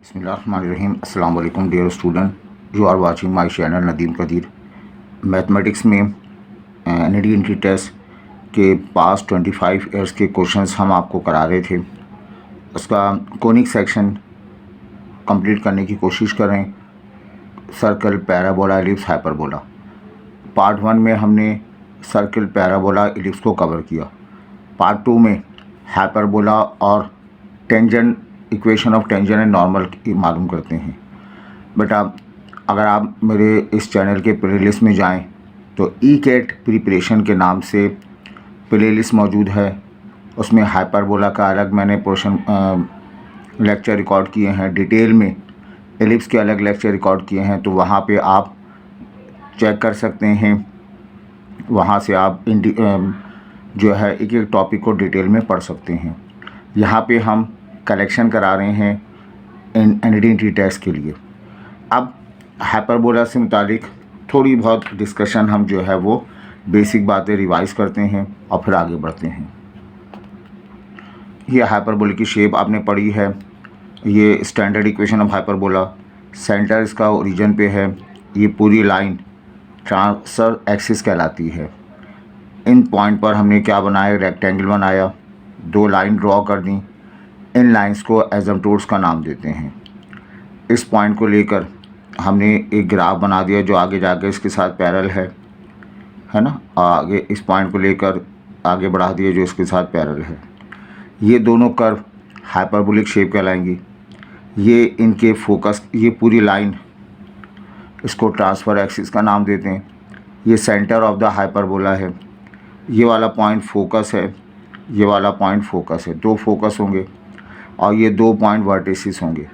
बिस्मिल्लाहिर्रहमानिर्रहीम। अस्सलाम वालेकुम dear student, you are watching my channel Nadeem Qadir. Mathematics में एनईडी टेस्ट के पास 25 ईयर्स के क्वेश्चंस हम आपको करा रहे थे। उसका कोनिक सेक्शन कंप्लीट करने की कोशिश करें। Circle, parabola, ellipse, hyperbola. Part 1 में हमने सर्कल, पैराबोला, एलिप्स को कवर किया। पार्ट 2 में हाइपरबोला और tangent, equation of tangent and normal की मालूम करते हैं। बेटा, अगर आप मेरे इस चैनल के प्लेलिस्ट में जाएं तो ई-कैट प्रिपरेशन के नाम से प्लेलिस्ट मौजूद है। उसमें हाइपरबोला का अलग मैंने पोर्शन लेक्चर रिकॉर्ड किए हैं, डिटेल में एलिप्स के अलग लेक्चर रिकॉर्ड किए हैं, तो वहाँ पे आप चेक कर सकते हैं। वहाँ से आप जो है एक एक टॉपिक को डिटेल में पढ़ सकते हैं। यहाँ पे हम कलेक्शन करा रहे हैं एनईडी टेस्ट के लिए। अब हाइपरबोला से मुतालिक थोड़ी बहुत डिस्कशन हम जो है वो बेसिक बातें रिवाइज करते हैं और फिर आगे बढ़ते हैं। ये हाइपरबोला की शेप आपने पढ़ी है। ये standard equation of hyperbola, centre इसका ओरिजिन पे है। ये पूरी लाइन ट्रांसवर्स एक्सिस कहलाती है। इन पॉइंट पर हमने क्या बनाया, रेक्टेंगल बनाया, दो लाइन ड्रॉ कर दी। इन लाइंस को एसिम्पटोट्स का नाम देते हैं। इस पॉइंट को लेकर हमने एक ग्राफ बना दिया जो आगे जाकर इसके साथ पैरेलल है ना। आगे इस पॉइंट को लेकर आगे बढ़ा दिया जो इसके साथ पैरेलल है। ये दोनों कर्व हाइपरबोलिक शेप कहलाएंगी। ये इनके फोकस, ये पूरी लाइन, इसको ट्रांसफर एक्सिस का नाम देते हैं। ये सेंटर ऑफ द हाइपरबोला है। ये वाला पॉइंट फोकस है, ये वाला पॉइंट फोकस है। दो फोकस होंगे और ये दो पॉइंट वर्टिसेस होंगे।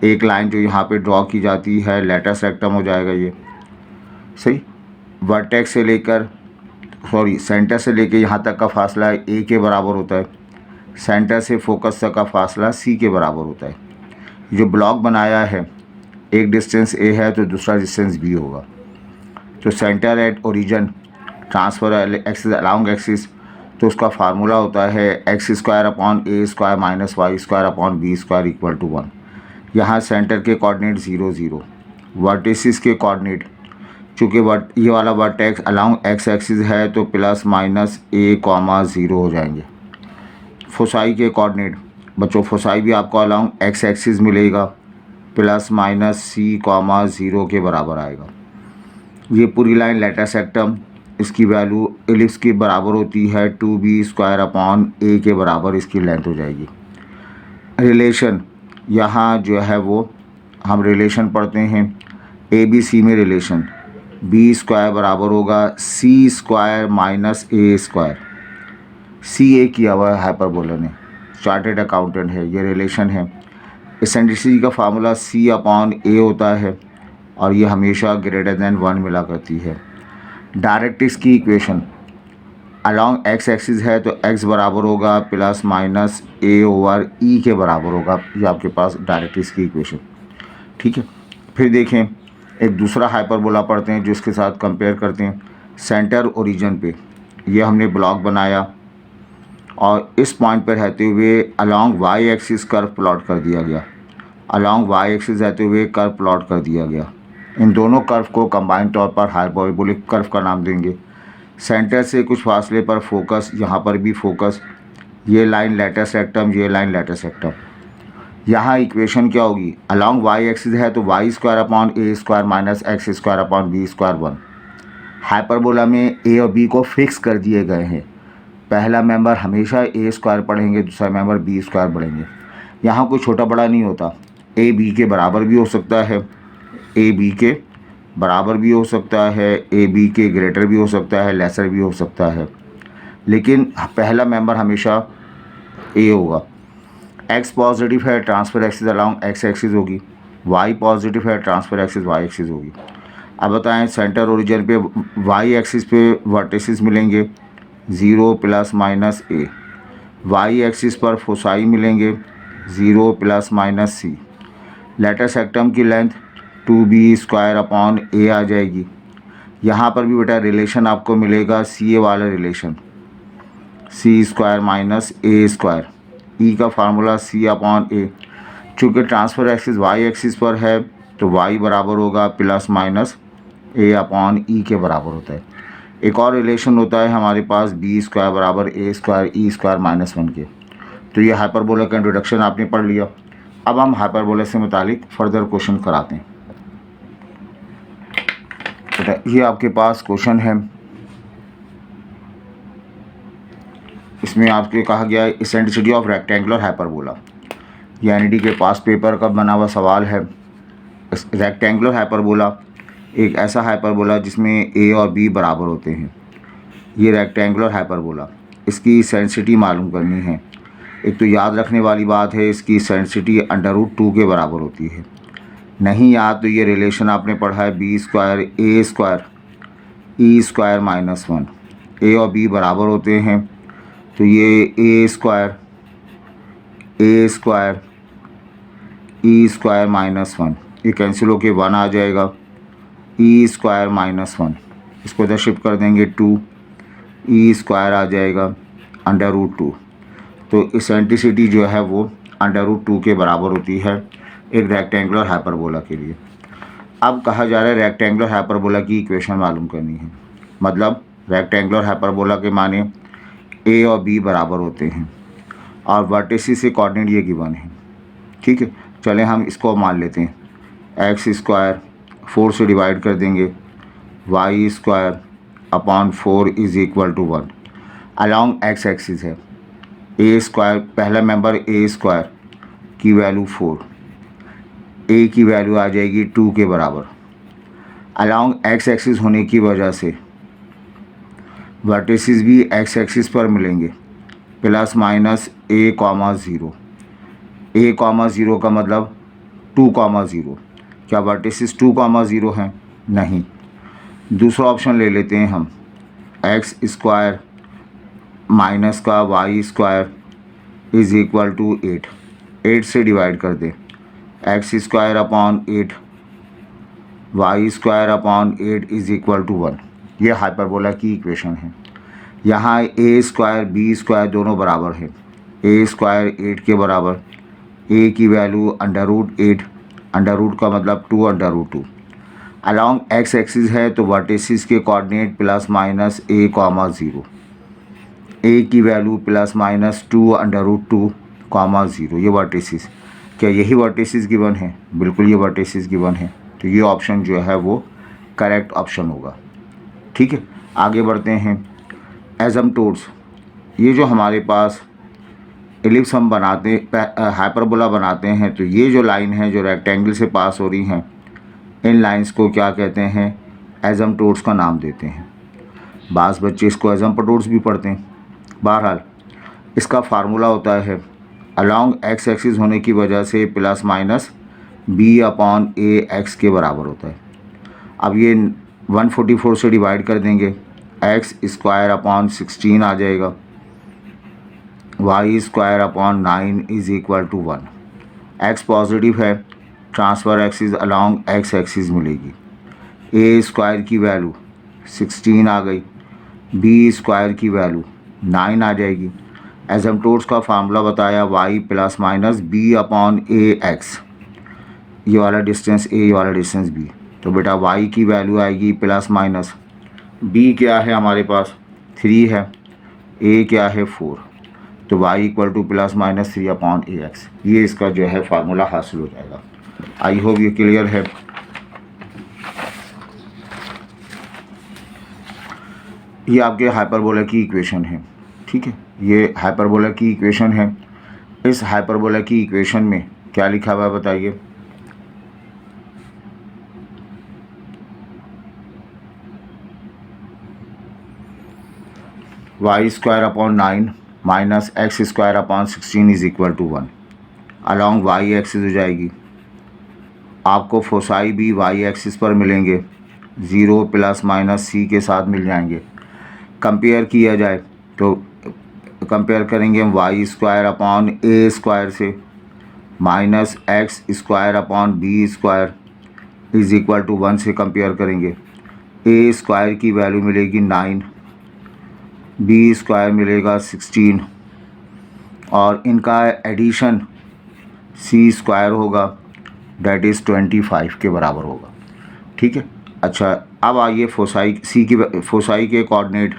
एक लाइन जो यहाँ पे ड्रॉ की जाती है लेटस रेक्टम हो जाएगा ये, सही। वर्टेक्स से लेकर सेंटर से लेकर यहाँ तक का फासला ए के बराबर होता है। सेंटर से फोकस तक का फासला सी के बराबर होता है। जो ब्लॉक बनाया है, एक डिस्टेंस ए है तो दूसरा डिस्टेंस बी होगा। तो centre at origin transfer axis along axis, तो उसका फार्मूला होता है X square upon A square minus Y square upon B square equal to 1। यहाँ सेंटर के कोऑर्डिनेट 0 0, वर्टिसेस के कोऑर्डिनेट, चूँकि ये वाला वर्टेक्स अलॉन्ग एक्स एक्सिस है तो प्लस माइनस ए कॉमा 0 हो जाएंगे। फोसाई के कोऑर्डिनेट, बच्चों फोसाई भी आपको अलॉन्ग एक्स एक्सिस मिलेगा, प्लस माइनस सी कॉमा 0 के बराबर आएगा। ये पूरी लाइन लेटस रेक्टम, इसकी वैल्यू एलिप्स के बराबर होती है 2b स्क्वायर अपॉन ए के बराबर इसकी लेंथ हो जाएगी। रिलेशन, यहाँ जो है वो हम रिलेशन पढ़ते हैं ए बी सी में। रिलेशन b स्क्वायर बराबर होगा सी स्क्वायर माइनस ए स्क्वायर। सी ए किया हुआ है हाइपरबोला ने, चार्टेड अकाउंटेंट है, ये रिलेशन है। एसेंट्रिसिटी का फार्मूला c अपॉन ए होता है और ये हमेशा ग्रेटर देन 1 मिला करती है। डायरेक्ट्रिक्स की इक्वेशन, अलॉन्ग एक्स एक्सिस है तो x बराबर होगा प्लस माइनस ए ओवर ई के बराबर होगा। ये आपके पास डायरेक्ट्रिक्स की इक्वेशन, ठीक है। फिर देखें एक दूसरा हाइपरबोला पढ़ते हैं जो इसके साथ कंपेयर करते हैं। सेंटर ओरिजिन पे ये हमने ब्लॉक बनाया और इस पॉइंट पर रहते हुए along Y axis curve plot कर दिया गया। अलॉन्ग वाई एक्सिस रहते हुए कर्व प्लॉट कर दिया गया। इन दोनों कर्व को कंबाइंड तौर पर हाइपरबोलिक कर्व का नाम देंगे। सेंटर से कुछ फासले पर फोकस, यहाँ पर भी फोकस, ये लाइन लेटस रेक्टम, ये लाइन लेटस रेक्टम। यहाँ इक्वेशन क्या होगी, अलॉन्ग वाई एक्सिस है तो वाई स्क्वायर अपॉन ए square minus x square upon B square 1। Hyperbola में ए और बी को फिक्स कर दिए गए हैं। पहला मेंबर हमेशा ए स्क्वायर पढ़ेंगे, दूसरा मेंबर बी स्क्वायर पढ़ेंगे। यहाँ कोई छोटा बड़ा नहीं होता, ए बी के बराबर भी हो सकता है, ए बी के बराबर भी हो सकता है, ए बी के ग्रेटर भी हो सकता है, लेसर भी हो सकता है, लेकिन पहला मेंबर हमेशा ए होगा। एक्स पॉजिटिव है, transfer axis along x axis होगी। वाई पॉजिटिव है, ट्रांसफर एक्सिस वाई एक्सिस होगी। अब बताएं सेंटर ओरिजिन पे वाई एक्सिस पे वर्टिसेस मिलेंगे 0 प्लस माइनस ए, वाई एक्सिस पर फोसाई मिलेंगे 0 प्लस माइनस सी। लेटस रेक्टम की लेंथ 2b स्क्वायर अपॉन ए आ जाएगी। यहाँ पर भी बेटा रिलेशन आपको मिलेगा सी ए वाला रिलेशन, सी स्क्वायर माइनस ए स्क्वायर। ई का फार्मूला सी अपॉन ए। चूँकि ट्रांसफ़र एक्सिस वाई एक्सिस पर है तो वाई बराबर होगा प्लस माइनस ए अपॉन ई के बराबर होता है। एक और रिलेशन होता है हमारे पास बी स्क्वायर बराबर ए स्क्वायर ई स्क्वायर माइनस 1 के। तो ये हाइपरबोला का इंट्रोडक्शन आपने पढ़ लिया। अब हम हाइपरबोला से मुतालिक फर्दर क्वेश्चन कराते हैं। तो ये आपके पास क्वेश्चन है, इसमें आपके कहा गया है इसेंट्रिसिटी ऑफ रेक्टेंगुलर हाइपरबोला। ये एनईटी के पास पेपर का बना हुआ सवाल है। रेक्टेंगुलर हाइपरबोला एक ऐसा हाइपरबोला जिसमें ए और बी बराबर होते हैं। ये रेक्टेंगुलर हाइपरबोला, इसकी इसेंट्रिसिटी मालूम करनी है। एक तो याद रखने वाली बात है, इसकी इसेंट्रिसिटी √2 के बराबर होती है। नहीं याद तो ये रिलेशन आपने पढ़ा है बी स्क्वायर ए स्क्वायर ई स्क्वायर माइनस 1। ए और बी बराबर होते हैं तो ये ए स्क्वायर ई स्क्वायर माइनस 1 ये कैंसिल होके 1 आ जाएगा। ई स्क्वायर माइनस 1 इसको इधर शिफ्ट कर देंगे 2, ई स्क्वायर आ जाएगा √2। तो इसेंट्रिसिटी जो है वो √2 के बराबर होती है एक रेक्टेंगुलर हाइपरबोला के लिए। अब कहा जा रहा है रेक्टेंगुलर हाइपरबोला की इक्वेशन मालूम करनी है। मतलब रेक्टेंगुलर हाइपरबोला के माने ए और बी बराबर होते हैं और वर्टिसेस से कोऑर्डिनेट ये गिवन है। ठीक है, चलें हम इसको मान लेते हैं। एक्स स्क्वायर 4 से डिवाइड कर देंगे, Y square upon 4 is equal to 1। Along x axis है ए स्क्वायर, पहला मेंबर ए स्क्वायर की वैल्यू 4, ए की वैल्यू आ जाएगी 2 के बराबर। अलॉन्ग एक्स एक्सिस होने की वजह से वर्टिसेस भी एक्स एक्सिस पर मिलेंगे, प्लस माइनस a, 0। a, 0 का मतलब 2, 0। क्या वर्टिसेस 2, 0 हैं? नहीं। दूसरा ऑप्शन ले लेते हैं हम, एक्स स्क्वायर माइनस का Y square is equal to 8। 8 से डिवाइड कर दें, X square upon 8 Y square upon 8 is equal to 1। ये हाइपरबोला की इक्वेशन है। यहाँ ए स्क्वायर बी स्क्वायर दोनों बराबर है। ए स्क्वायर 8 के बराबर, ए की वैल्यू √8, √ का मतलब 2 √2। अलॉन्ग एक्स एक्सिस है तो वर्टिसेस के कोऑर्डिनेट प्लस माइनस a, 0। ए की वैल्यू प्लस माइनस 2 √2, 0। ये वर्टिसेस, क्या यही वर्टिसेस गिवन है? बिल्कुल ये वर्टिसेस गिवन है। तो ये ऑप्शन जो है वो करेक्ट ऑप्शन होगा। ठीक है, आगे बढ़ते हैं। एजम्पटोड्स, ये जो हमारे पास एलिप्स हम बनाते हाइपरबोला बनाते हैं तो ये जो लाइन है जो रेक्टेंगल से पास हो रही हैं, इन लाइंस को क्या कहते हैं? एजम्पटोड्स का नाम देते हैं। बास बच्चे इसको एजम्पटोड्स भी पढ़ते हैं। बहरहाल इसका फार्मूला होता है अलॉन्ग एक्स एक्सिस होने की वजह से plus minus b upon a x के बराबर होता है। अब ये 144 से डिवाइड कर देंगे, एक्स स्क्वायर अपॉन 16 आ जाएगा, y square upon 9 is equal to 1। X positive है, transverse axis along x axis मिलेगी। ए स्क्वायर की वैल्यू 16 आ गई, बी स्क्वायर की वैल्यू 9 आ जाएगी। एजम्पटोड्स का फार्मूला बताया y plus minus b upon a x, ये वाला डिस्टेंस ए, ये वाला डिस्टेंस बी। तो बेटा वाई की वैल्यू आएगी प्लस माइनस, बी क्या है हमारे पास 3 है, ए क्या है 4, तो y equal to plus minus 3 upon a x. ये इसका जो है फार्मूला हासिल हो जाएगा। आई होप ये क्लियर है। ये आपके हाइपरबोला की इक्वेशन है। ठीक है, ये हाइपरबोला की इक्वेशन है। इस हाइपरबोला की इक्वेशन में क्या लिखा हुआ है बताइए? Y square upon 9 minus x square upon 16 is equal to 1। Along Y axis हो जाएगी। आपको फोसाई भी वाई एक्सिस पर मिलेंगे, 0 प्लस माइनस सी के साथ मिल जाएंगे। कंपेयर किया जाए तो कंपेयर करेंगे हम वाई स्क्वायर अपॉन ए स्क्वायर से, minus x square upon B square is equal to 1 से कंपेयर करेंगे। ए स्क्वायर की वैल्यू मिलेगी 9, बी स्क्वायर मिलेगा 16 और इनका एडिशन सी स्क्वायर होगा, दैट इज़ 25 के बराबर होगा। ठीक है। अच्छा, अब आइए फोसाई के कोऑर्डिनेट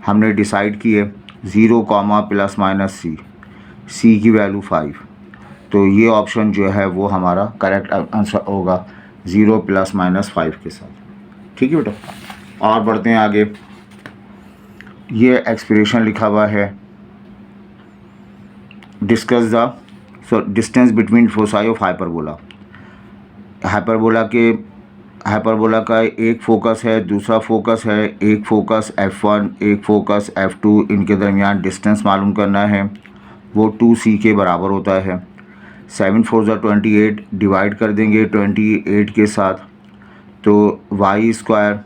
हमने डिसाइड किए 0 प्लस माइनस सी की वैल्यू 5। तो ये ऑप्शन जो है वो हमारा करेक्ट आंसर होगा 0 प्लस माइनस 5 के साथ। ठीक है बेटा, और बढ़ते हैं आगे। ये एक्सप्रेशन लिखा हुआ है, discuss the distance between foci of hyperbola. Hyperbola का एक फोकस है, दूसरा फोकस है, एक फोकस f1, एक फोकस f2, इनके दरमियान डिस्टेंस मालूम करना है, वो 2c के बराबर होता है। 7 4 28 डिवाइड कर देंगे 28 के साथ, तो वाई स्क्वायर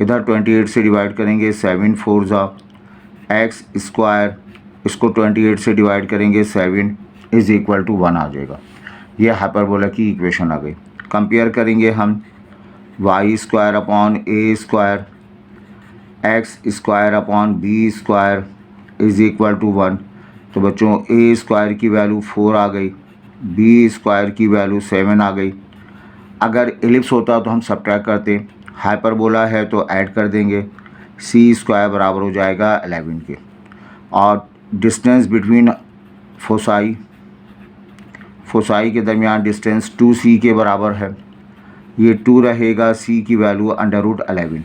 इधर 28 से डिवाइड करेंगे, 7 4 एक्स स्क्वायर, इसको 28 से डिवाइड करेंगे 7 इज़ इक्वल टू 1 आ जाएगा। ये हाइपरबोला की इक्वेशन आ गई। कंपेयर करेंगे हम Y square upon A square, X square upon B square is equal to 1। तो बच्चों ए स्क्वायर की वैल्यू 4 आ गई, बी स्क्वायर की वैल्यू 7 आ गई। अगर एलिप्स होता तो हम सब्ट्रैक्ट करते, हाइपरबोला है तो ऐड कर देंगे, सी स्क्वायर बराबर हो जाएगा 11 के। और डिस्टेंस बिटवीन फोसाई के दरमियान डिस्टेंस 2c के बराबर है। ये 2 रहेगा, c की वैल्यू √11,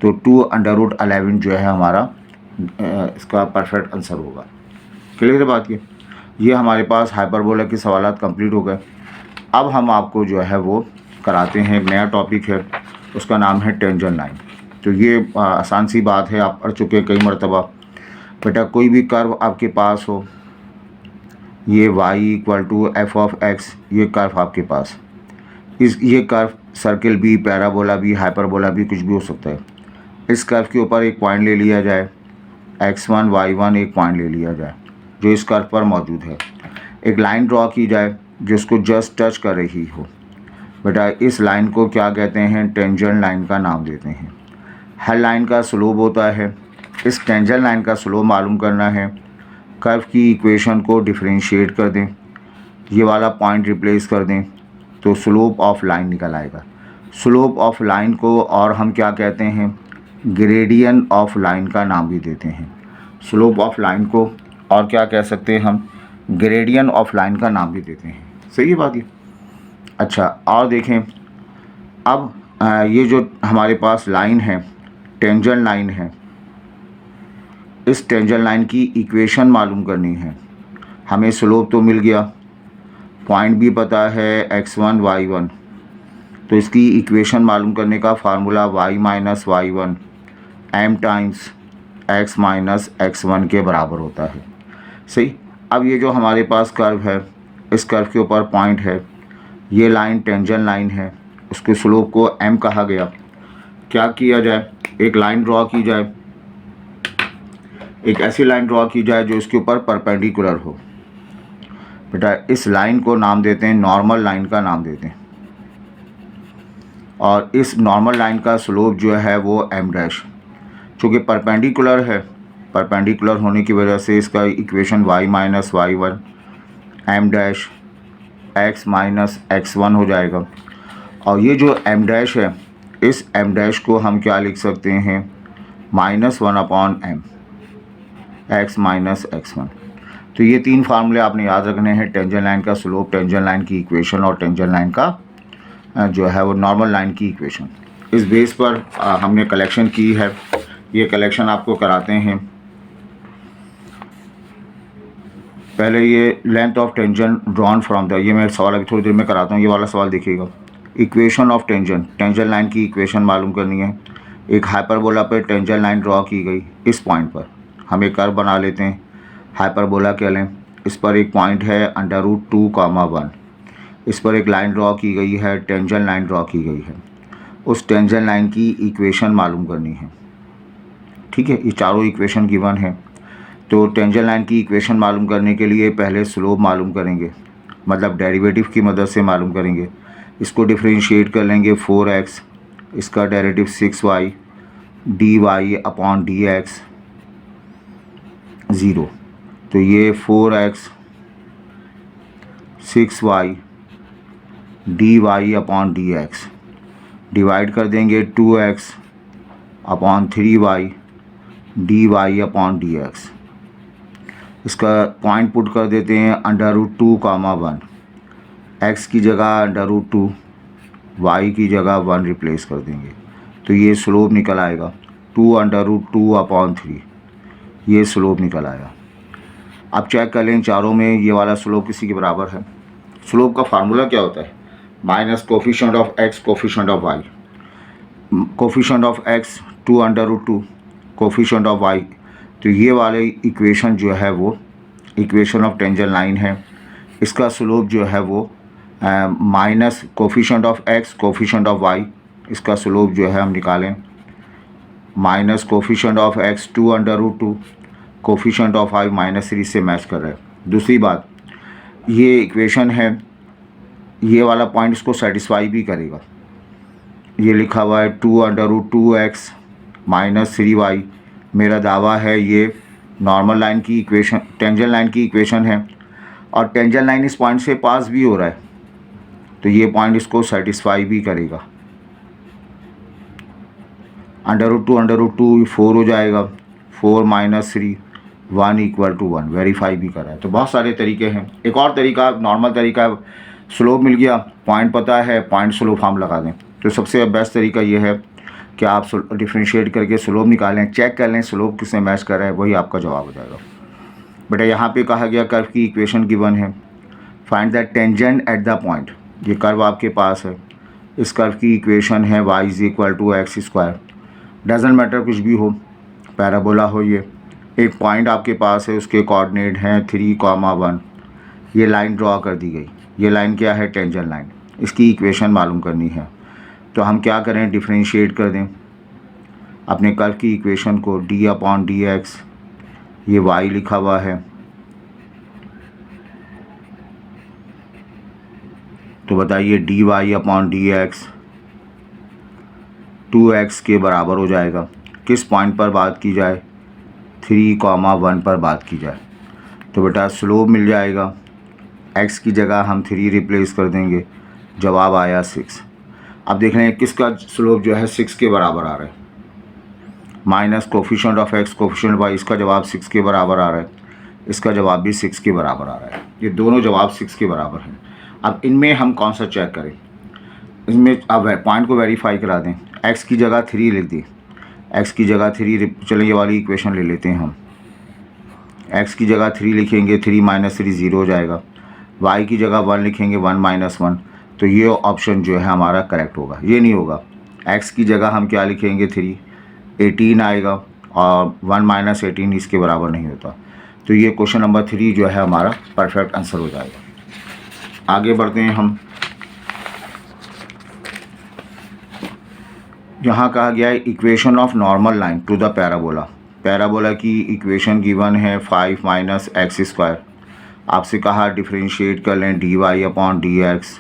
तो 2√11 जो है हमारा इसका परफेक्ट आंसर होगा। क्लियर है बात ये हमारे पास हाइपरबोला के सवालात कंप्लीट हो गए। अब हम आपको जो है वो कराते हैं, एक नया टॉपिक है, उसका नाम है टेंजेंट लाइन। तो ये आसान सी बात है, आप पढ़ चुके कई मरतबा। बेटा कोई भी कर्व आपके पास हो, ये y equal to F of X, ये कर्व आपके पास, ये कर्व सर्किल भी, पैराबोला भी, हाइपरबोला भी, कुछ भी हो सकता है। इस कर्व के ऊपर एक पॉइंट ले लिया जाए, x1 y1 एक पॉइंट ले लिया जाए जो इस कर्व पर मौजूद है। एक लाइन ड्रॉ की जाए जो इसको जस्ट टच कर रही हो। बेटा इस लाइन को क्या कहते हैं? टेंजेंट लाइन का नाम देते हैं। हर लाइन का स्लोप होता है, इस टेंजेंट लाइन का स्लोप मालूम करना है। कर्व की इक्वेशन को डिफरेंशिएट कर दें, ये वाला पॉइंट रिप्लेस कर दें, तो स्लोप ऑफ लाइन निकल आएगा। स्लोप ऑफ लाइन को और हम क्या कहते हैं? ग्रेडियंट ऑफ लाइन का नाम भी देते हैं। स्लोप ऑफ लाइन को और क्या कह सकते हैं हम? ग्रेडियंट ऑफ लाइन का नाम भी देते हैं। सही है बात ये? अच्छा, और देखें, अब ये जो हमारे पास लाइन है, टेंजेंट लाइन है, इस टेंजेंट लाइन की इक्वेशन मालूम करनी है। हमें स्लोप तो मिल गया, पॉइंट भी पता है x1 y1, तो इसकी इक्वेशन मालूम करने का formula y minus y1 m times x minus x1 के बराबर होता है। सही। अब ये जो हमारे पास कर्व है, इस कर्व के ऊपर पॉइंट है, ये लाइन टेंजेंट लाइन है, उसके स्लोप को m कहा गया। क्या किया जाए? एक लाइन ड्रॉ की जाए, एक ऐसी लाइन ड्रॉ की जाए जो इसके ऊपर परपेंडिकुलर हो। बेटा इस लाइन को नाम देते हैं, नॉर्मल लाइन का नाम देते हैं, और इस नॉर्मल लाइन का स्लोप जो है वो m डैश, चूँकि परपेंडिकुलर है, परपेंडिकुलर होने की वजह से इसका equation y minus y1 m dash x minus x1 हो जाएगा। और ये जो m डैश है, इस m डैश को हम क्या लिख सकते हैं? -1 upon m, x minus x1। तो ये 3 फार्मूले आपने याद रखने हैं, टेंजेंट लाइन का स्लोप, टेंजेंट लाइन की इक्वेशन और टेंजेंट लाइन का जो है वो नॉर्मल लाइन की इक्वेशन। इस बेस पर हमने कलेक्शन की है, ये कलेक्शन आपको कराते हैं। पहले ये length of tangent drawn from the, ये मैं सवाल अभी थोड़ी देर में कराता हूँ, ये वाला सवाल देखिएगा। Equation of tangent, tangent line की इक्वेशन मालूम करनी है। एक हाइपरबोला पर टेंजेंट लाइन ड्रॉ की गई, इस पॉइंट पर हम एक कर्व बना लेते हैं, हाइपरबोला कह लें। इस पर एक पॉइंट है √2, 1, इस पर एक लाइन ड्रॉ की गई है, टेंजेंट लाइन ड्रॉ की गई है। उस टेंजेंट लाइन की इक्वेशन मालूम करनी है। ठीक है, ये चारों इक्वेशन गिवन है। तो टेंजेंट लाइन की इक्वेशन मालूम करने के लिए पहले स्लोप मालूम करेंगे, मतलब डेरिवेटिव की मदद से मालूम करेंगे। इसको डिफरेंशिएट कर लेंगे 4x, इसका derivative 6y, dy upon dx 0। तो ये 4x 6y dy upon dx, divide कर देंगे 2x upon 3y dy upon dx। इसका पॉइंट पुट कर देते हैं √2, 1, x की जगह √2, y की जगह 1 रिप्लेस कर देंगे, तो ये स्लोप निकल आएगा 2√2 अपॉन 3, ये स्लोप निकल आया। अब चेक कर लें चारों में ये वाला स्लोप किसी के बराबर है। स्लोप का फार्मूला क्या होता है? Minus coefficient of x coefficient of y। Coefficient of x 2√2, coefficient of y, तो ये वाले इक्वेशन जो है वो इक्वेशन ऑफ टेंजेंट लाइन है। इसका स्लोप जो है वो minus coefficient of x coefficient of y, इसका स्लोप जो है हम निकालें minus coefficient of x 2√2, coefficient of y -3 से मैच कर रहा है। दूसरी बात, ये इक्वेशन है, ये वाला पॉइंट इसको सेटिस्फाई भी करेगा। ये लिखा हुआ है 2√2x -3y, मेरा दावा है ये नॉर्मल लाइन की इक्वेशन, टेंजेंट लाइन की इक्वेशन है, और टेंजेंट लाइन इस पॉइंट से पास भी हो रहा है, तो ये पॉइंट इसको सेटिस्फाई भी करेगा। √2 4 हो जाएगा, 4 - 3 1 = 1, वेरीफाई भी कर रहा है। तो बहुत सारे तरीके हैं। एक और तरीका, नॉर्मल तरीका, स्लोप मिल गया, पॉइंट पता है, पॉइंट स्लोप हम लगा दें। तो सबसे बेस्ट तरीका ये है कि आप डिफ्रेंशिएट करके स्लोप निकालें, चेक कर लें स्लोप किससे मैच कर रहा है, वही आपका जवाब हो जाएगा। बेटा यहाँ पे कहा गया कर्व की इक्वेशन गिवन है, find the tangent at the point. ये कर्व आपके पास है, इस कर्व की इक्वेशन है y = x²। डजेंट मैटर कुछ भी हो, पैराबोला हो, ये एक पॉइंट आपके पास है, उसके कोऑर्डिनेट हैं 3, 1। ये लाइन ड्रॉ कर दी गई, ये लाइन क्या है? Tangent line. इसकी इक्वेशन मालूम करनी है, तो हम क्या करें? डिफ्रेंशिएट कर दें अपने कर्व की इक्वेशन को, d/dx, ये y लिखा हुआ है, तो बताइए dy/dx 2x के बराबर हो जाएगा। किस पॉइंट पर बात की जाए? 3, 1 पर बात की जाए। तो बेटा स्लोप मिल जाएगा, x की जगह हम 3 रिप्लेस कर देंगे, जवाब आया 6। अब देख रहे हैं किसका स्लोप जो है 6 के बराबर आ रहा है, minus coefficient of x coefficient y, इसका जवाब 6 के बराबर आ रहा है, इसका जवाब भी 6 के बराबर आ रहा है। ये दोनों जवाब 6 के बराबर हैं। अब इनमें हम कौन सा चेक करें? इसमें अब पॉइंट को वेरीफाई करा दें। x की जगह 3 लिख दी, x की जगह 3, चलिए ये वाली इक्वेशन ले लेते हैं हम। x की जगह 3 लिखेंगे, 3 - 3 0 हो जाएगा। y की जगह 1 लिखेंगे, 1 - 1, तो ये ऑप्शन जो है हमारा करेक्ट होगा। ये नहीं होगा, x की जगह हम क्या लिखेंगे? 3, 18 आएगा, और 1 - 18 इसके बराबर नहीं होता, तो ये क्वेश्चन नंबर 3 जो है हमारा परफेक्ट आंसर हो जाएगा। आगे बढ़ते हैं हम। यहाँ कहा गया है equation of normal line to the parabola. Parabola की इक्वेशन गिवन है 5 - x²। आपसे कहा डिफ्रेंशिएट कर लें dy/dx,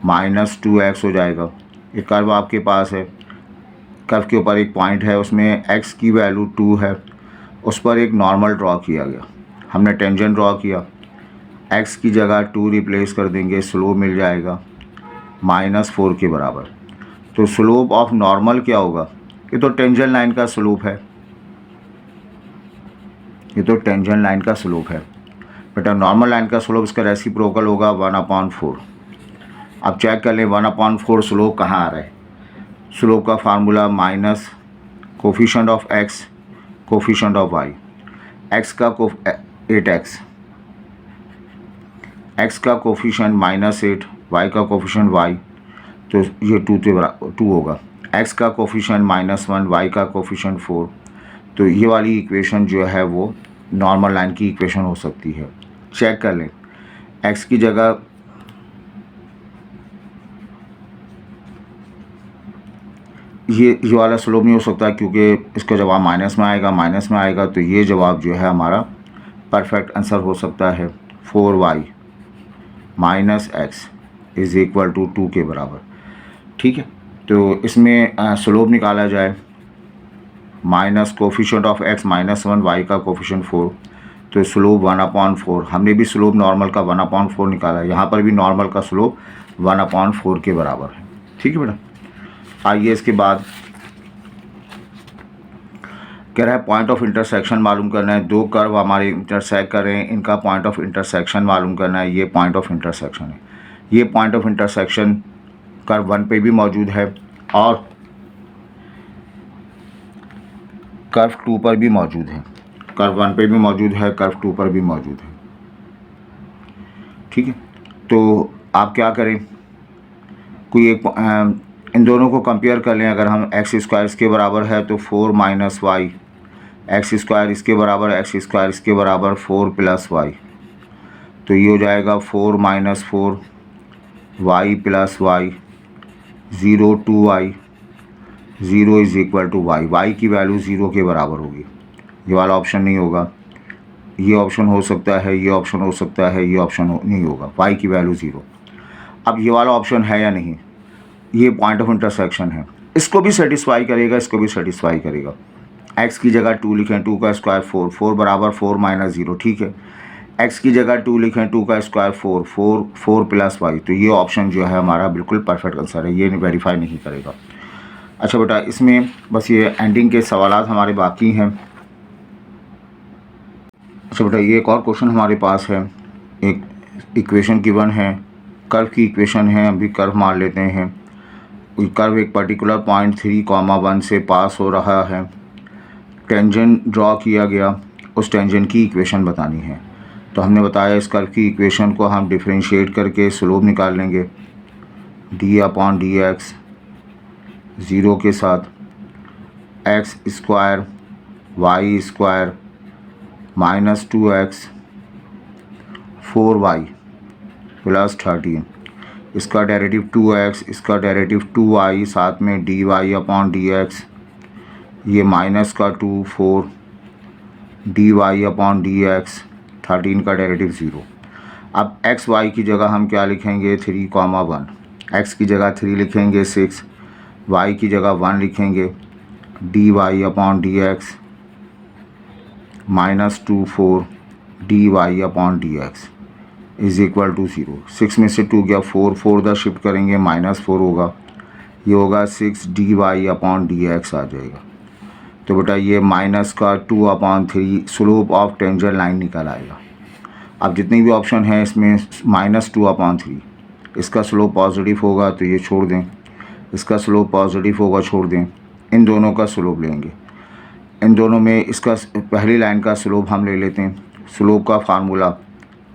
-2x हो जाएगा। एक कर्व आपके पास है, कर्व के ऊपर एक पॉइंट है, उसमें x की वैल्यू 2 है, उस पर एक नॉर्मल ड्रॉ किया गया, हमने टेंजेंट ड्रॉ किया, x की जगह 2 रिप्लेस कर देंगे, स्लोप मिल जाएगा -4 के बराबर। तो स्लोप ऑफ नॉर्मल क्या होगा? ये तो टेंजेंट लाइन का स्लोप है, ये तो टेंजेंट लाइन का स्लोप है। बेटा नॉर्मल लाइन का स्लोप इसका रेसिप्रोकल होगा 1/4। अब चेक कर लें 1/4 स्लोप कहाँ आ रहा है। स्लोप का formula minus coefficient of x coefficient of y, x का 8x, x का कोफिशिएंट -8, y का कोफिशिएंट y, तो ये 2 होगा। x का कोफिशिएंट -1, y का कोफिशिएंट 4, तो ये वाली इक्वेशन जो है वो नॉर्मल लाइन की इक्वेशन हो सकती है। चेक कर लें, x की जगह ये वाला स्लोप नहीं हो सकता, क्योंकि इसका जवाब माइनस में आएगा, तो ये जवाब जो है हमारा परफेक्ट आंसर हो सकता है 4y - x = 2 के बराबर। ठीक है, तो इसमें स्लोप निकाला जाए, minus coefficient of x -1, y का कोफिशिएंट 4, तो स्लोप 1/4, हमने भी स्लोप नॉर्मल का 1/4 निकाला है, यहाँ पर भी नॉर्मल का स्लोप 1/4 के बराबर है। ठीक है बेटा। आइए इसके बाद कह रहा है पॉइंट ऑफ इंटरसेक्शन मालूम करना है। दो कर्व हमारे इंटरसेक्ट कर रहे हैं, इनका पॉइंट ऑफ इंटरसेक्शन मालूम करना है। ये पॉइंट ऑफ इंटरसेक्शन है। ये पॉइंट ऑफ इंटरसेक्शन कर्व 1 पे भी मौजूद है और कर्व 2 पर भी मौजूद है। कर्व 1 पे भी मौजूद है, कर्व 2 पर भी मौजूद है। ठीक है, तो आप क्या करें, कोई एक इन दोनों को कंपेयर कर लें। अगर हम एक्स स्क्वायर इसके बराबर है तो 4 माइनस वाई, एक्स स्क्वायर इसके बराबर, एक्स स्क्वायर इसके बराबर 4 प्लस वाई, तो ये हो जाएगा 4 minus 4 Y plus Y, 0 2 Y, 0 is equal to Y. Y की वैल्यू 0 के बराबर होगी। ये वाला ऑप्शन नहीं होगा, ये ऑप्शन हो सकता है, ये ऑप्शन हो सकता है, ये ऑप्शन नहीं होगा। वाई की वैल्यू 0। अब ये वाला ऑप्शन है या नहीं, ये पॉइंट ऑफ इंटरसेक्शन है, इसको भी सेटिस्फाई करेगा, इसको भी सेटिस्फाई करेगा। एक्स की जगह 2 लिखें, 2 का स्क्वायर 4, 4 बराबर 4 माइनस 0। ठीक है, एक्स की जगह 2 लिखें, 2 का स्क्वायर 4, 4 4 प्लस वाई, तो ये ऑप्शन जो है हमारा बिल्कुल परफेक्ट आंसर है, ये वेरीफाई नहीं करेगा। अच्छा बेटा, इसमें बस ये एंडिंग के सवालात हमारे बाकी हैं। अच्छा बेटा, ये एक और क्वेश्चन हमारे पास है। एक इक्वेशन गिवन है, कर्व की इक्वेशन है, अभी कर्व मान लेते हैं। कर्व एक पर्टिकुलर पॉइंट 3,1 से पास हो रहा है, टेंजेंट ड्रॉ किया गया, उस टेंजेंट की इक्वेशन बतानी है। तो हमने बताया इस कर्व की इक्वेशन को हम डिफरेंशिएट करके स्लोप निकाल लेंगे, d/dx 0 के साथ, X square Y square minus 2x 4y plus 13, इसका डेरिवेटिव 2x, इसका डेरिवेटिव 2y, साथ में dy/dx, ये माइनस का 2 4 dy/dx, 13 का डेरिवेटिव 0। अब एक्स वाई की जगह हम क्या लिखेंगे, 3,1, एक्स की जगह 3 लिखेंगे 6, वाई की जगह 1 लिखेंगे, dy/dx minus 2 4 dy/dx is equal to 0। 6 में से 2 गया 4, 4 उधर शिफ्ट करेंगे माइनस 4 होगा, ये होगा 6 dy/dx आ जाएगा। तो बेटा ये माइनस का 2/3 स्लोप ऑफ टेंजेंट लाइन निकल आएगा। अब जितनी भी ऑप्शन है इसमें माइनस 2/3, इसका स्लोप पॉजिटिव होगा तो ये छोड़ दें, इसका स्लोप पॉजिटिव होगा छोड़ दें, इन दोनों का स्लोप लेंगे। इन दोनों में इसका पहली लाइन का स्लोप हम ले लेते हैं। स्लोप का formula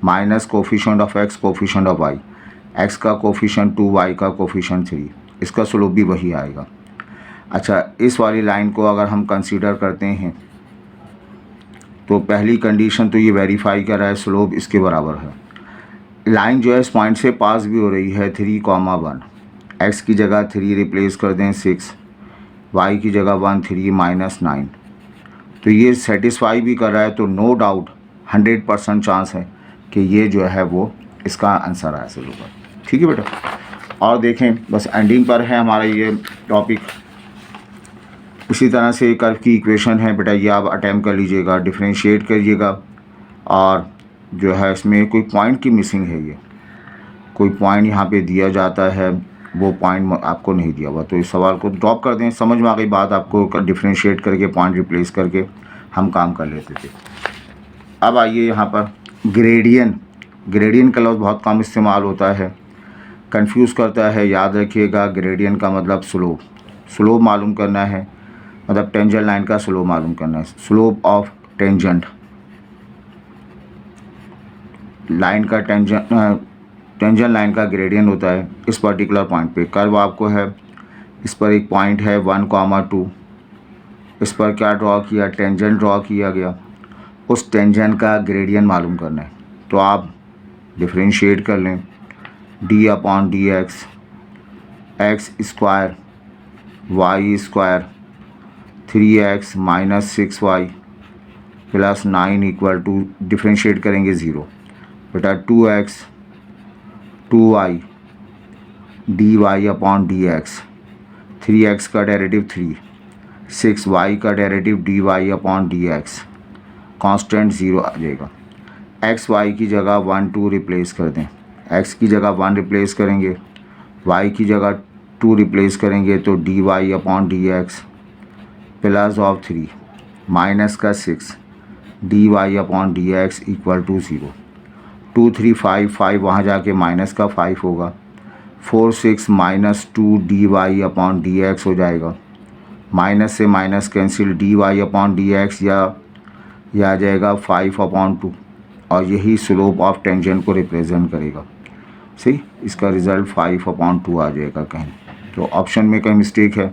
minus coefficient of X coefficient of Y, X का कोफिशिएंट 2, वाई का कोफिशिएंट 3, इसका स्लोप भी वही आएगा। अच्छा, इस वाली लाइन को अगर हम कंसीडर करते हैं तो पहली कंडीशन तो ये वेरीफाई कर रहा है स्लोप इसके बराबर है। लाइन जो है इस पॉइंट से पास भी हो रही है 3,1, एक्स की जगह 3 रिप्लेस कर दें 6, वाई की जगह 1 3 माइनस 9, तो ये सेटिस्फाई भी कर रहा है। तो नो डाउट 100% चांस है कि ये जो है वो इसका आंसर है स्लोप का। ठीक है बेटा, और देखें बस एंडिंग पर है हमारा ये टॉपिक। इसी तरह से कर्व की इक्वेशन है बेटा, ये आप अटैम्प्ट कर लीजिएगा, डिफरेंशिएट करिएगा, और जो है इसमें कोई पॉइंट की मिसिंग है, ये कोई पॉइंट यहाँ पे दिया जाता है, वो पॉइंट आपको नहीं दिया हुआ, तो इस सवाल को ड्रॉप कर दें। समझ में आ गई बात आपको, डिफरेंशिएट करके पॉइंट रिप्लेस करके हम काम कर लेते थे। अब आइए यहाँ पर ग्रेडियन का लफ्ज़ बहुत कम इस्तेमाल होता है, कंफ्यूज करता है। याद रखिएगा, ग्रेडियन का मतलब स्लोप मालूम करना है, मतलब टेंजेंट लाइन का स्लोप मालूम करना है। स्लोप ऑफ टेंजेंट लाइन का टेंजेंट लाइन का ग्रेडियंट होता है इस पर्टिकुलर पॉइंट पे। कर्व आपको है, इस पर एक पॉइंट है 1,2, इस पर क्या ड्रॉ किया, टेंजेंट ड्रॉ किया गया, उस टेंजेंट का ग्रेडियंट मालूम करना है। तो आप डिफरेंशिएट कर लें, d/dx X square Y square 3x minus 6y plus 9 equal to, differentiate करेंगे 0, बेटा 2x 2y dy/dx, 3x का डेरिवेटिव 3, 6y का डेरिवेटिव dy/dx, कांस्टेंट 0 आ जाएगा। एक्स वाई की जगह 1 2 रिप्लेस कर दें, एक्स की जगह 1 रिप्लेस करेंगे, वाई की जगह 2 रिप्लेस करेंगे तो D Y upon D X plus of 3 minus का 6 D Y upon D X equal to 0। 2 3 5 5 वहाँ जाके माइनस का 5 होगा। 4 6 minus 2 D Y upon D X हो जाएगा। माइनस से minus cancel, D Y upon D X या आ जाएगा 5 अपॉन 2 और यही स्लोप ऑफ टेंजेंट को रिप्रेजेंट करेगा। सही, इसका रिज़ल्ट 5 अपॉन 2 आ जाएगा कहीं, तो ऑप्शन में कहीं मिस्टेक है,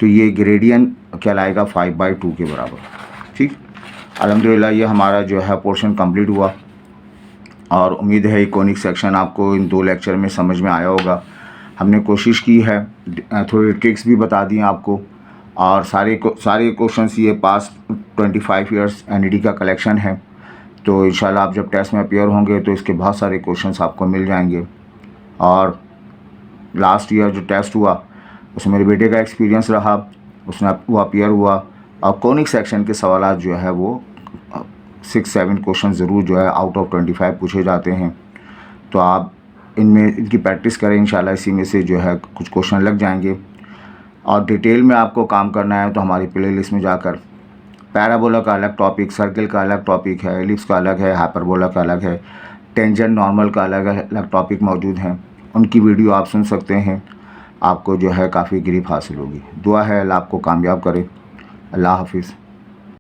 तो ये ग्रेडियंट कहलाएगा 5/2 के बराबर। ठीक, अल्हम्दुलिल्लाह ये हमारा जो है पोर्शन कंप्लीट हुआ और उम्मीद है कोनिक सेक्शन आपको इन 2 लेक्चर में समझ में आया होगा। हमने कोशिश की है, थोड़ी ट्रिक्स भी बता दी आपको, और सारे क्वेश्चंस ये पास्ट 25 ईयर्स एनईडी का कलेक्शन है। तो इंशाल्लाह आप जब टेस्ट में अपीयर होंगे तो इसके बहुत सारे क्वेश्चंस आपको मिल जाएंगे। और लास्ट ईयर जो टेस्ट हुआ उसमें मेरे बेटे का एक्सपीरियंस रहा, उसने वो अपीयर हुआ और कोनिक सेक्शन के सवाल जो है वो 6-7 क्वेश्चन ज़रूर जो है आउट ऑफ 25 पूछे जाते हैं। तो आप इनकी प्रैक्टिस करें, इंशाल्लाह इसी में से जो है कुछ क्वेश्चन लग जाएंगे। और डिटेल में आपको काम करना है तो हमारी प्लेलिस्ट में जाकर पैराबोला का अलग टॉपिक, सर्किल का अलग टॉपिक है, एलिप्स का अलग है, हाइपरबोला का अलग है, टेंजेंट नॉर्मल का अलग टॉपिक मौजूद हैं। उनकी वीडियो आप सुन सकते हैं, आपको जो है काफ़ी ग्रिप हासिल होगी। दुआ है अल्लाह आपको कामयाब करे। अल्लाह हाफिज़।